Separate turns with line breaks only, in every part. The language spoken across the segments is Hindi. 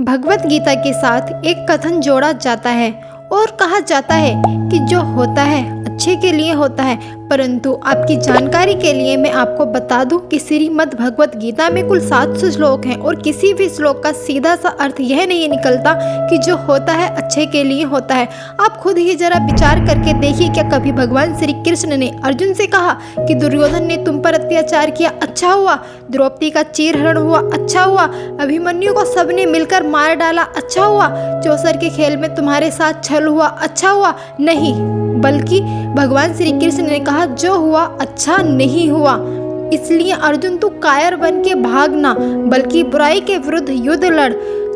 भगवत गीता के साथ एक कथन जोड़ा जाता है और कहा जाता है कि जो होता है अच्छे के लिए होता है। परंतु आपकी जानकारी के लिए मैं आपको बता दूं कि श्रीमद् भगवत गीता में कुल 700 श्लोक हैं और किसी भी श्लोक का सीधा सा अर्थ यह नहीं निकलता कि जो होता है अच्छे के लिए होता है। आप खुद ही जरा विचार करके देखिए, क्या कभी भगवान श्री कृष्ण ने अर्जुन से कहा कि दुर्योधन ने तुम पर अत्याचार किया, अच्छा हुआ? द्रौपदी का चीरहरण हुआ, अच्छा हुआ? अभिमन्यु को सबने मिलकर मार डाला, अच्छा हुआ? चौसर के खेल में तुम्हारे साथ छल हुआ, अच्छा हुआ? नहीं, बल्कि भगवान श्री कृष्ण ने कहा जो हुआ अच्छा नहीं हुआ। इसलिए अर्जुन तू कायर बन के भागना, बल्कि बुराई के विरुद्ध युद्ध लड़।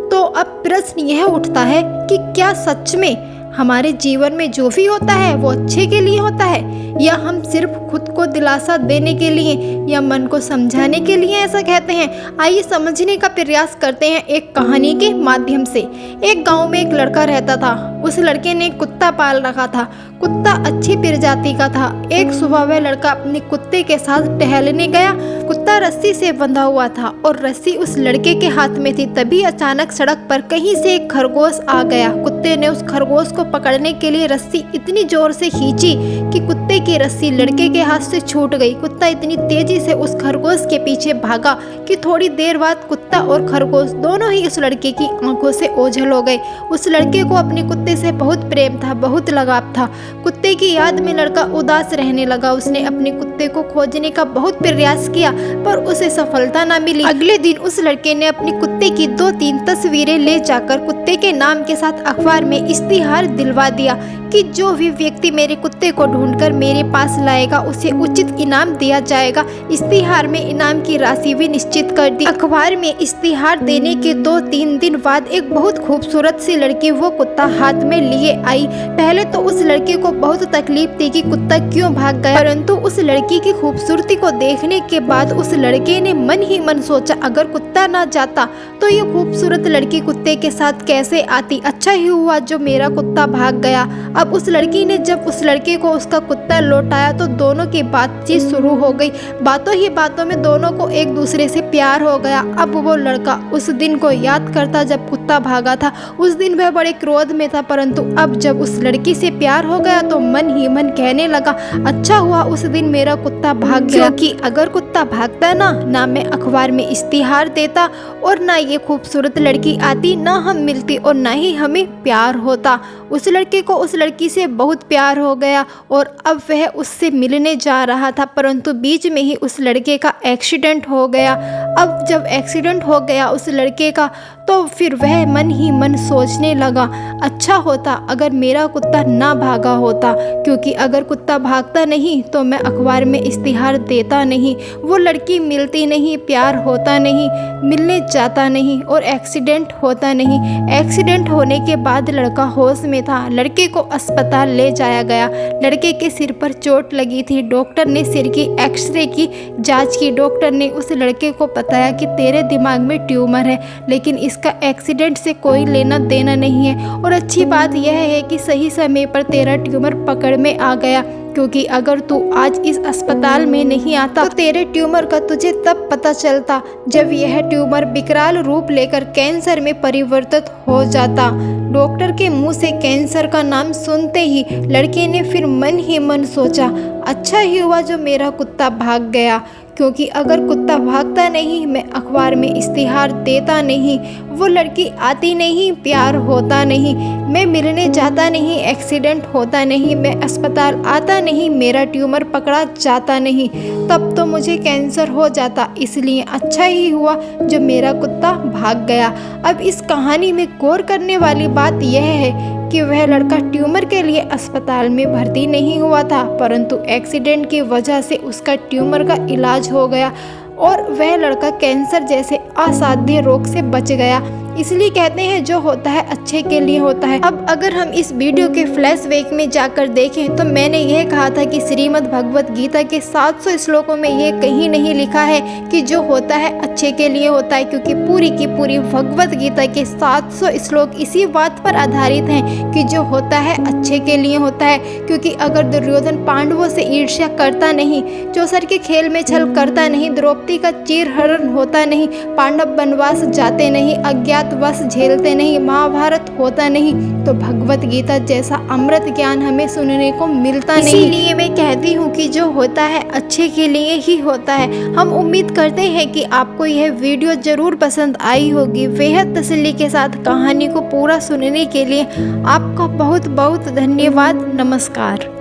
तो अब प्रश्न यह उठता है कि क्या सच में हमारे जीवन में जो भी होता है वो अच्छे के लिए होता है, या हम सिर्फ खुद को दिलासा देने के लिए या मन को समझाने के लिए ऐसा कहते हैं? आइए समझने का प्रयास करते हैं एक कहानी के माध्यम से। एक गांव में एक लड़का रहता था। उस लड़के ने कुत्ता पाल रखा था। कुत्ता अच्छी प्रजाति का था। एक सुबह वह लड़का अपने कुत्ते के साथ टहलने गया। कुत्ता रस्सी से बंधा हुआ था और रस्सी उस लड़के के हाथ में थी। तभी अचानक सड़क पर कहीं से एक खरगोश आ गया। कुत्ते ने उस खरगोश को पकड़ने के लिए रस्सी इतनी जोर से खींची कि कुत्ते की रस्सी लड़के के हाथ से छूट गई। कुत्ता इतनी तेजी से उस खरगोश के पीछे भागा कि थोड़ी देर बाद कुत्ता और खरगोश दोनों ही उस लड़के की आंखों से ओझल हो गए। उस लड़के को अपने कुत्ते से बहुत प्रेम था, बहुत लगाव था। कुत्ते की याद में लड़का उदास रहने लगा। उसने अपने कुत्ते को खोजने का बहुत प्रयास किया पर उसे सफलता न मिली। अगले दिन उस लड़के ने अपने कुत्ते की 2-3 तस्वीरें ले जाकर कुत्ते के नाम के साथ अखबार में इश्तिहार दिलवा दिया कि जो भी व्यक्ति मेरे कुत्ते को ढूंढकर मेरे पास लाएगा उसे उचित इनाम दिया जाएगा। इश्तिहार में इनाम की राशि भी निश्चित कर दी। अखबार में इश्तिहार देने के 2-3 दिन बाद एक बहुत खूबसूरत सी लड़की वो कुत्ता हाथ में लिए आई। पहले तो उस लड़के को बहुत तकलीफ थी कि कुत्ता क्यों भाग गया, परंतु उस लड़की की खूबसूरती को देखने के बाद उस लड़के ने मन ही मन सोचा अगर कुत्ता ना जाता तो ये खूबसूरत लड़की कुत्ते के साथ कैसे आती। अच्छा ही हुआ जो मेरा कुत्ता भाग गया। अब उस लड़की ने जब उस लड़के को उसका कुत्ता लौटाया तो दोनों की बातचीत शुरू हो गई। बातों ही बातों में दोनों को एक दूसरे से प्यार हो गया। अब वो लड़का उस दिन को याद करता जब कुत्ता भागा था। उस दिन वह बड़े क्रोध में था, परंतु अब जब उस लड़की से प्यार हो गया तो मन ही मन कहने लगा अच्छा हुआ उस दिन मेरा कुत्ता भाग गया, क्योंकि अगर कुत्ता भागता ना मैं अखबार में इश्तिहार देता और ना ये खूबसूरत लड़की आती, ना हम मिलती और ना ही हमें प्यार होता। उस लड़के को उस लड़की से बहुत प्यार हो गया और अब वह उससे मिलने जा रहा था, परंतु बीच में ही उस लड़के का एक्सीडेंट हो गया। अब जब एक्सीडेंट हो गया उस लड़के का तो फिर वह मन ही मन सोचने लगा अच्छा होता अगर मेरा कुत्ता ना भागा होता, क्योंकि अगर कुत्ता भागता नहीं तो मैं अखबार में इश्तिहार देता नहीं, वो लड़की मिलती नहीं, प्यार होता नहीं, मिलने जाता नहीं और एक्सीडेंट होता नहीं। एक्सीडेंट होने के बाद लड़का होश में था। लड़के को अस्पताल ले जाया गया। लड़के के सिर पर चोट लगी थी। डॉक्टर ने सिर की एक्सरे की जांच की। डॉक्टर ने उस लड़के को बताया कि तेरे दिमाग में ट्यूमर है, लेकिन इसका एक्सीडेंट से कोई लेना देना नहीं है। और अच्छी बात यह है कि सही समय पर तेरा ट्यूमर पकड़ में आ गया, क्योंकि अगर तू आज इस अस्पताल में नहीं आता तो तेरे ट्यूमर का तुझे तब पता चलता जब यह ट्यूमर विकराल रूप लेकर कैंसर में परिवर्तित हो जाता। डॉक्टर के मुंह से कैंसर का नाम सुनते ही लड़के ने फिर मन ही मन सोचा अच्छा ही हुआ जो मेरा कुत्ता भाग गया, क्योंकि अगर कुत्ता भागता नहीं, मैं अखबार में इश्तिहार देता नहीं, वो लड़की आती नहीं, प्यार होता नहीं, मैं मिलने जाता नहीं, एक्सीडेंट होता नहीं, मैं अस्पताल आता नहीं, मेरा ट्यूमर पकड़ा जाता नहीं, तब तो मुझे कैंसर हो जाता। इसलिए अच्छा ही हुआ जो मेरा कुत्ता भाग गया। अब इस कहानी में गौर करने वाली बात यह है कि वह लड़का ट्यूमर के लिए अस्पताल में भर्ती नहीं हुआ था, परंतु एक्सीडेंट की वजह से उसका ट्यूमर का इलाज हो गया और वह लड़का कैंसर जैसे असाध्य रोग से बच गया। इसलिए कहते हैं जो होता है अच्छे के लिए होता है। अब अगर हम इस वीडियो के फ्लैशबैक में जाकर देखें तो मैंने यह कहा था कि श्रीमद् भगवत गीता के 700 श्लोकों में ये कहीं नहीं लिखा है कि जो होता है अच्छे के लिए होता है, क्योंकि पूरी की पूरी भगवत गीता के 700 श्लोक इसी बात पर आधारित हैं कि जो होता है अच्छे के लिए होता है। क्योंकि अगर दुर्योधन पांडवों से ईर्ष्या करता नहीं, चौसर के खेल में छल करता नहीं, द्रौपदी का चीरहरण होता नहीं, पांडव वनवास जाते नहीं, अज्ञात अज्ञातवास झेलते नहीं, महाभारत होता नहीं, तो भगवत गीता जैसा अमृत ज्ञान हमें सुनने को मिलता नहीं। इसीलिए मैं कहती हूँ कि जो होता है अच्छे के लिए ही होता है। हम उम्मीद करते हैं कि आपको यह वीडियो जरूर पसंद आई होगी। बेहद तसल्ली के साथ कहानी को पूरा सुनने के लिए आपका बहुत बहुत धन्यवाद। नमस्कार।